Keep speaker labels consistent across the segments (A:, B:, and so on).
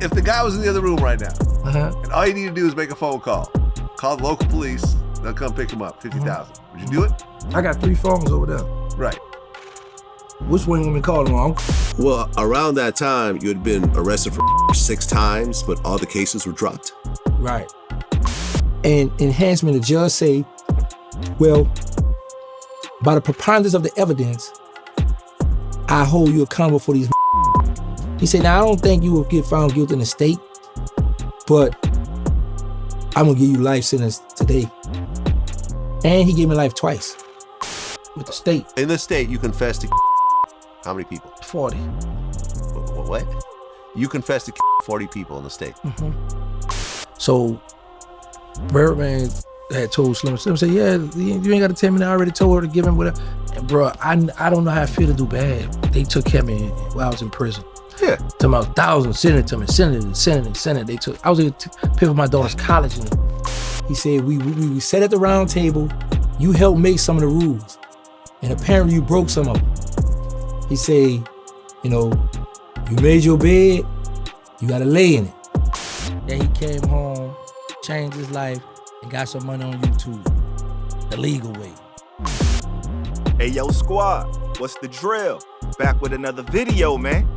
A: if the guy was in the other room right now, and all you need to do is make a phone call the local police, they'll come pick him up, 50,000. Would you do it?
B: I got 3 phones over there.
A: Right.
B: Which one you want me calling on?
C: Well, around that time, you had been arrested for 6 times, but all the cases were dropped.
B: Right. And enhancement, the judge say, well, by the preponderance of the evidence, I hold you accountable for these. He said, now I don't think you will get found guilty in the state, but I'm gonna give you life sentence today. And he gave me life twice with the state.
A: In the state, you confessed to how many people?
B: 40.
A: What? You confessed to 40 people in the state.
B: So Birdman had told Slim said, yeah, you ain't got to tell me that. I already told her to give him whatever. And bro, I don't know how I feel to do bad. They took care of me while I was in prison.
A: Yeah.
B: Talking about thousands, sending it to me, sending it. They took, I was able to pay for my daughter's college. And he said, we sat at the round table, you helped make some of the rules. And apparently you broke some of them. He said, you made your bed, you gotta lay in it. Then he came home, changed his life, and got some money on YouTube, the legal way.
D: Hey, yo, squad, what's the drill? Back with another video, man.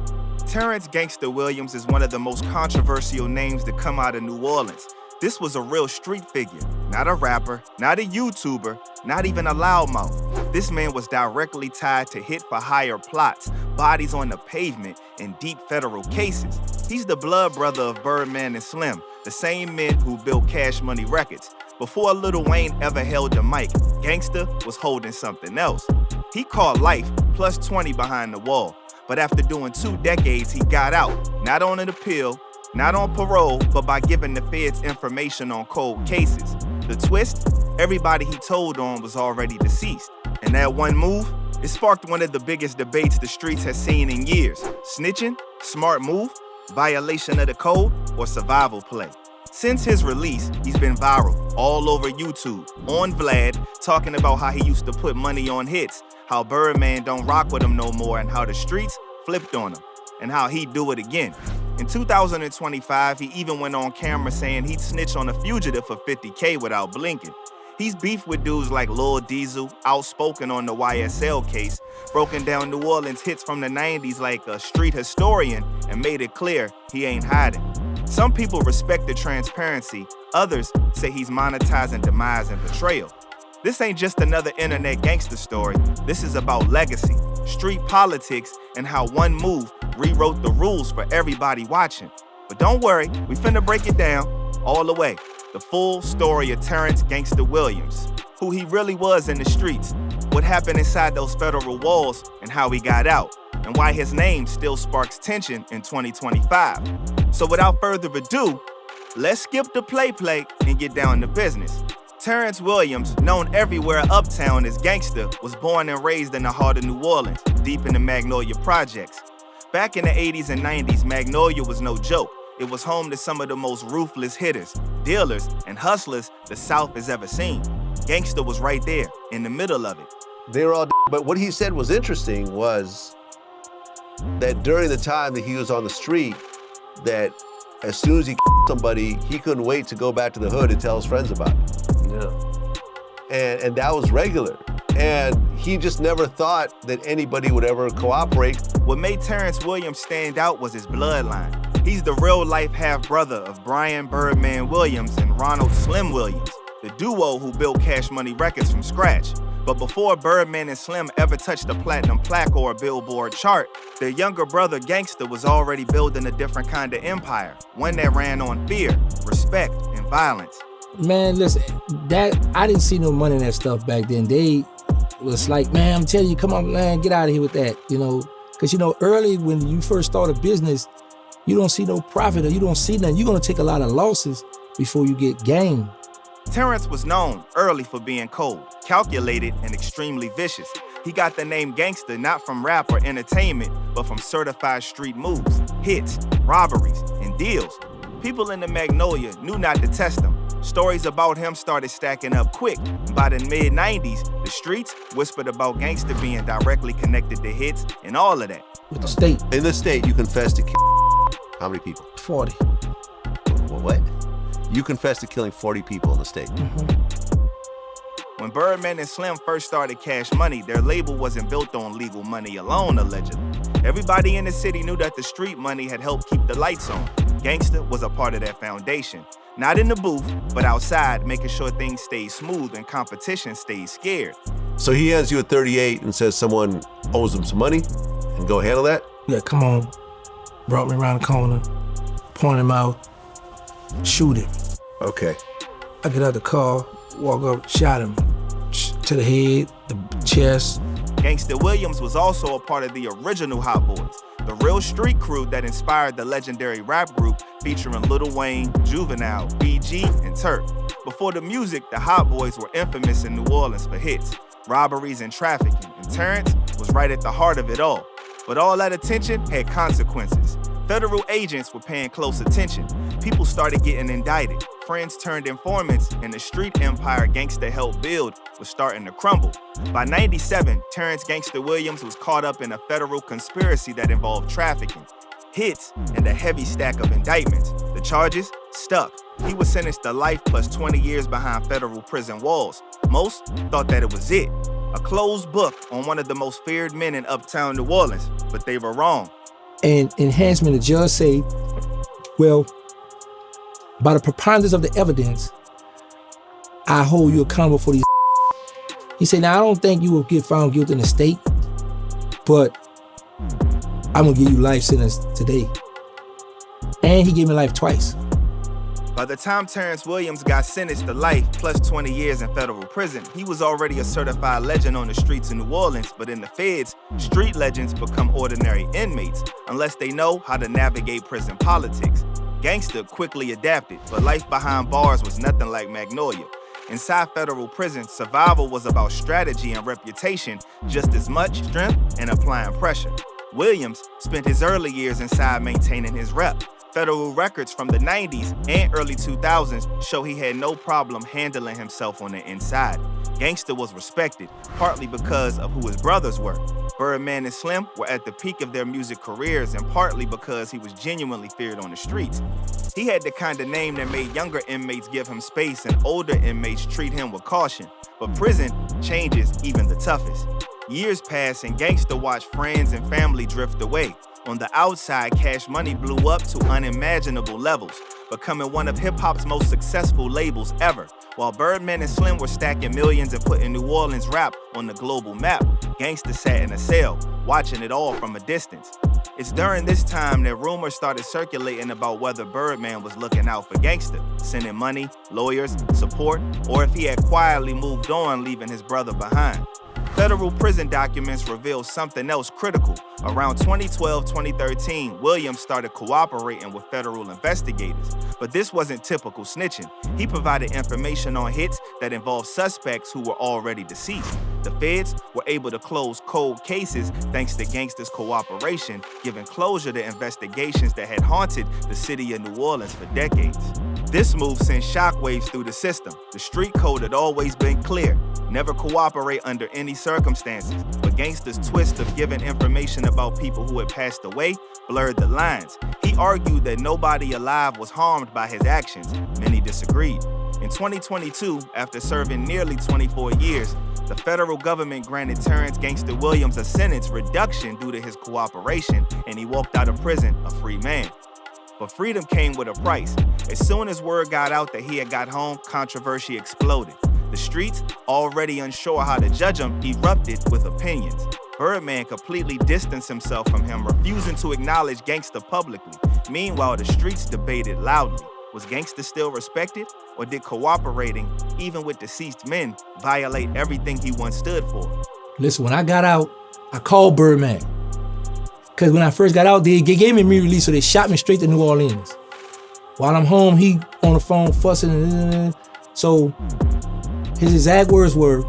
D: Terrance Gangsta Williams is one of the most controversial names to come out of New Orleans. This was a real street figure, not a rapper, not a YouTuber, not even a loudmouth. This man was directly tied to hit-for-hire plots, bodies on the pavement, and deep federal cases. He's the blood brother of Birdman and Slim, the same men who built Cash Money Records. Before Lil Wayne ever held the mic, Gangsta was holding something else. He called life plus 20 behind the wall. But after doing 2 decades, he got out, not on an appeal, not on parole, but by giving the feds information on cold cases. The twist, everybody he told on was already deceased. And that one move, it sparked one of the biggest debates the streets has seen in years. Snitching, smart move, violation of the code, or survival play. Since his release, he's been viral all over YouTube, on Vlad, talking about how he used to put money on hits, how Birdman don't rock with him no more, and how the streets flipped on him, and how he'd do it again. In 2025, he even went on camera saying he'd snitch on a fugitive for $50K without blinking. He's beefed with dudes like Lil Diesel, outspoken on the YSL case, broken down New Orleans hits from the 90s like a street historian, and made it clear he ain't hiding. Some people respect the transparency, others say he's monetizing demise and betrayal. This ain't just another internet gangster story. This is about legacy, street politics, and how one move rewrote the rules for everybody watching. But don't worry, we finna break it down all the way. The full story of Terrance Gangsta Williams, who he really was in the streets, what happened inside those federal walls, and how he got out, and why his name still sparks tension in 2025. So without further ado, let's skip the play and get down to business. Terrance Williams, known everywhere uptown as Gangsta, was born and raised in the heart of New Orleans, deep in the Magnolia Projects. Back in the 80s and 90s, Magnolia was no joke. It was home to some of the most ruthless hitters, dealers, and hustlers the South has ever seen. Gangsta was right there, in the middle of it.
A: They were all, but what he said was interesting was that during the time that he was on the street, that as soon as he somebody, he couldn't wait to go back to the hood and tell his friends about it. Yeah. And that was regular. And he just never thought that anybody would ever cooperate.
D: What made Terrance Williams stand out was his bloodline. He's the real-life half-brother of Brian Birdman Williams and Ronald Slim Williams, the duo who built Cash Money Records from scratch. But before Birdman and Slim ever touched a platinum plaque or a Billboard chart, their younger brother Gangsta was already building a different kind of empire, one that ran on fear, respect, and violence.
B: Man, listen, I didn't see no money in that stuff back then. They was like, man, I'm telling you, come on, man, get out of here with that, Because, early when you first start a business, you don't see no profit or you don't see nothing. You're going to take a lot of losses before you get gain.
D: Terrance was known early for being cold, calculated, and extremely vicious. He got the name Gangsta not from rap or entertainment, but from certified street moves, hits, robberies, and deals. People in the Magnolia knew not to test him. Stories about him started stacking up quick. By the mid-90s, the streets whispered about Gangsta being directly connected to hits and all of that.
B: With the state.
A: In the state, you confessed to How many people?
B: 40.
A: What? You confessed to killing 40 people in the state.
D: When Birdman and Slim first started Cash Money, their label wasn't built on legal money alone, allegedly. Everybody in the city knew that the street money had helped keep the lights on. Gangsta was a part of that foundation. Not in the booth, but outside, making sure things stayed smooth and competition stayed scared.
A: So he hands you a 38 and says someone owes him some money, and go handle that?
B: Yeah, come on. Brought me around the corner, point him out, shoot him.
A: Okay.
B: I get out the car, walk up, shot him to the head, the chest.
D: Gangsta Williams was also a part of the original Hot Boys, the real street crew that inspired the legendary rap group featuring Lil Wayne, Juvenile, BG, and Turk. Before the music, the Hot Boys were infamous in New Orleans for hits, robberies, and trafficking, and Terrance was right at the heart of it all. But all that attention had consequences. Federal agents were paying close attention. People started getting indicted. Friends turned informants, and the street empire Gangsta helped build was starting to crumble. By '97, Terrance Gangsta Williams was caught up in a federal conspiracy that involved trafficking, hits, and a heavy stack of indictments. The charges stuck. He was sentenced to life plus 20 years behind federal prison walls. Most thought that it was it. A closed book on one of the most feared men in uptown New Orleans, but they were wrong.
B: And enhancement, the judge say, well, by the preponderance of the evidence, I hold you accountable for these. He said, now I don't think you will get found guilty in the state, but I'm gonna give you life sentence today. And he gave me life twice.
D: By the time Terrance Williams got sentenced to life plus 20 years in federal prison, he was already a certified legend on the streets of New Orleans, but in the feds, street legends become ordinary inmates unless they know how to navigate prison politics. Gangsta quickly adapted, but life behind bars was nothing like Magnolia. Inside federal prison, survival was about strategy and reputation, just as much strength and applying pressure. Williams spent his early years inside maintaining his rep. Federal records from the 90s and early 2000s show he had no problem handling himself on the inside. Gangsta was respected, partly because of who his brothers were. Birdman and Slim were at the peak of their music careers, and partly because he was genuinely feared on the streets. He had the kind of name that made younger inmates give him space and older inmates treat him with caution. But prison changes even the toughest. Years pass and Gangsta watched friends and family drift away. On the outside, Cash Money blew up to unimaginable levels, becoming one of hip-hop's most successful labels ever. While Birdman and Slim were stacking millions and putting New Orleans rap on the global map, Gangsta sat in a cell, watching it all from a distance. It's during this time that rumors started circulating about whether Birdman was looking out for Gangsta, sending money, lawyers, support, or if he had quietly moved on, leaving his brother behind. Federal prison documents reveal something else critical. Around 2012-2013, Williams started cooperating with federal investigators. But this wasn't typical snitching. He provided information on hits that involved suspects who were already deceased. The feds were able to close cold cases thanks to Gangsta's cooperation, giving closure to investigations that had haunted the city of New Orleans for decades. This move sent shockwaves through the system. The street code had always been clear: never cooperate under any circumstances. But Gangsta's twist of giving information about people who had passed away blurred the lines. He argued that nobody alive was harmed by his actions. Many disagreed. In 2022, after serving nearly 24 years, the federal government granted Terrance Gangsta Williams a sentence reduction due to his cooperation, and he walked out of prison a free man. But freedom came with a price. As soon as word got out that he had got home, controversy exploded. The streets, already unsure how to judge him, erupted with opinions. Birdman completely distanced himself from him, refusing to acknowledge Gangsta publicly. Meanwhile, the streets debated loudly. Was Gangsta still respected, or did cooperating, even with deceased men, violate everything he once stood for?
B: Listen, when I got out, I called Birdman. Because when I first got out, they gave me a immediate release, so they shot me straight to New Orleans. While I'm home, he on the phone fussing. So his exact words were,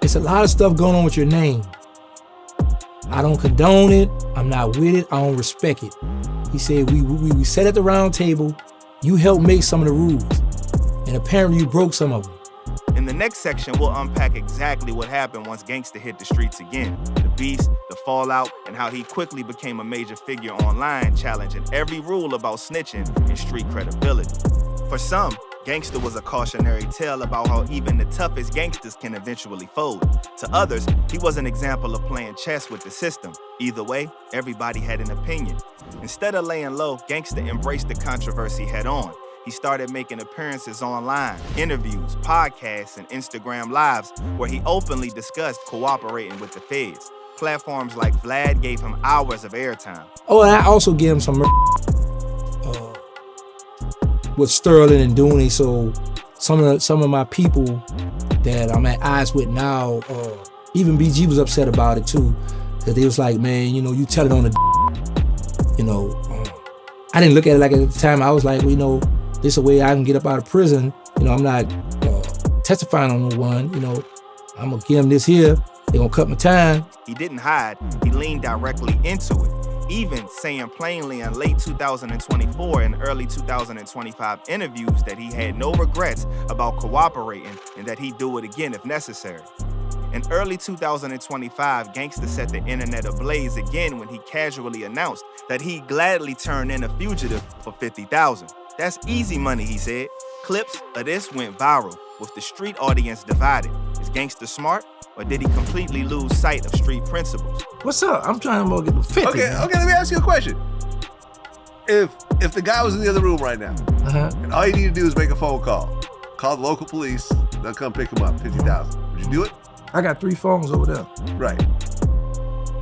B: "It's a lot of stuff going on with your name. I don't condone it. I'm not with it. I don't respect it." He said, we sat at the round table. You helped make some of the rules. And apparently you broke some of them.
D: In the next section, we'll unpack exactly what happened once Gangsta hit the streets again. The beefs, the fallout, and how he quickly became a major figure online, challenging every rule about snitching and street credibility. For some, Gangsta was a cautionary tale about how even the toughest gangsters can eventually fold. To others, he was an example of playing chess with the system. Either way, everybody had an opinion. Instead of laying low, Gangsta embraced the controversy head on. He started making appearances online, interviews, podcasts, and Instagram lives where he openly discussed cooperating with the feds. Platforms like Vlad gave him hours of airtime.
B: Oh, and I also gave him some with Sterling and Dooney. So some of my people that I'm at odds with now, even BG was upset about it too, because they was like, man, you know, you tell it on the, you know, I didn't look at it like at the time. I was like, well, you know, this is a way I can get up out of prison. You know, I'm not testifying on no one. You know, I'm gonna give them this here. They're gonna cut my time.
D: He didn't hide. He leaned directly into it. Even saying plainly in late 2024 and early 2025 interviews that he had no regrets about cooperating and that he'd do it again if necessary. In early 2025, Gangsta set the internet ablaze again when he casually announced that he'd gladly turn in a fugitive for $50,000. That's easy money, he said. Clips of this went viral, with the street audience divided. Is Gangsta smart, or did he completely lose sight of street principles?
B: What's up? I'm trying to get the 50.
A: Okay, let me ask you a question. If the guy was in the other room right now, and all you need to do is make a phone call the local police, they'll come pick him up, $50,000. Would you do it?
B: I got 3 phones over there.
A: Right.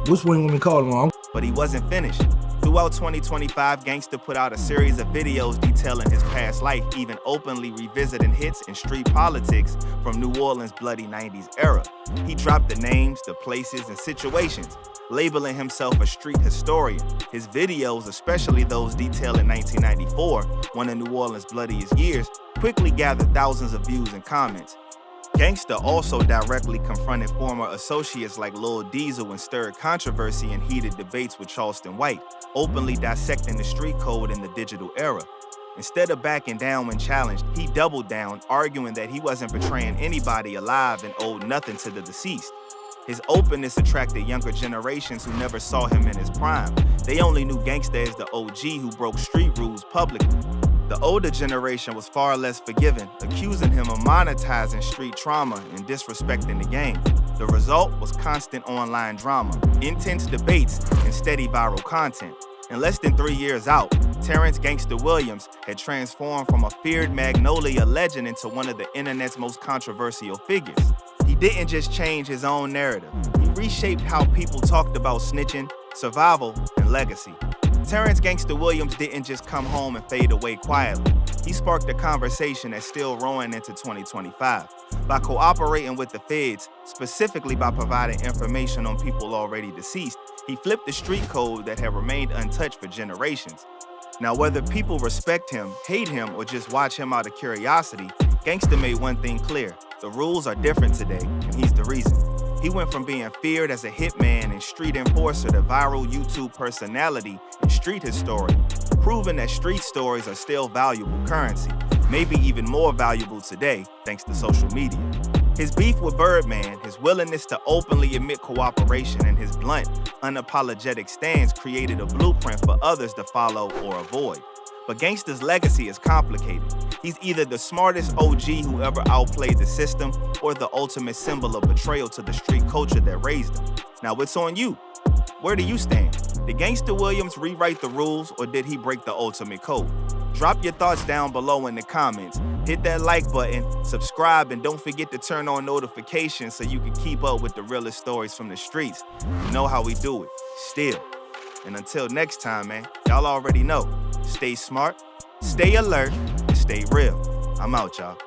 B: Which one you want me to call them on?
D: But he wasn't finished. Throughout 2025, Gangsta put out a series of videos detailing his past life, even openly revisiting hits in street politics from New Orleans' bloody 90s era. He dropped the names, the places, and situations, labeling himself a street historian. His videos, especially those detailing 1994, one of New Orleans' bloodiest years, quickly gathered thousands of views and comments. Gangsta also directly confronted former associates like Lil Diesel and stirred controversy and heated debates with Charleston White, openly dissecting the street code in the digital era. Instead of backing down when challenged, he doubled down, arguing that he wasn't betraying anybody alive and owed nothing to the deceased. His openness attracted younger generations who never saw him in his prime. They only knew Gangsta as the OG who broke street rules publicly. The older generation was far less forgiving, accusing him of monetizing street trauma and disrespecting the game. The result was constant online drama, intense debates, and steady viral content. In less than 3 years out, Terrance Gangsta Williams had transformed from a feared Magnolia legend into one of the internet's most controversial figures. He didn't just change his own narrative. He reshaped how people talked about snitching, survival, and legacy. Terrance Gangsta Williams didn't just come home and fade away quietly. He sparked a conversation that's still rolling into 2025. By cooperating with the feds, specifically by providing information on people already deceased, he flipped the street code that had remained untouched for generations. Now, whether people respect him, hate him, or just watch him out of curiosity, Gangsta made one thing clear: the rules are different today, and he's the reason. He went from being feared as a hitman and street enforcer to viral YouTube personality and street historian, proving that street stories are still valuable currency, maybe even more valuable today thanks to social media. His beef with Birdman, his willingness to openly admit cooperation, and his blunt, unapologetic stance created a blueprint for others to follow or avoid. But Gangsta's legacy is complicated. He's either the smartest OG who ever outplayed the system, or the ultimate symbol of betrayal to the street culture that raised him. Now it's on you. Where do you stand? Did Gangsta Williams rewrite the rules, or did he break the ultimate code? Drop your thoughts down below in the comments. Hit that like button, subscribe, and don't forget to turn on notifications so you can keep up with the realest stories from the streets. You know how we do it. Still. And until next time, man, y'all already know. Stay smart, stay alert, and stay real. I'm out, y'all.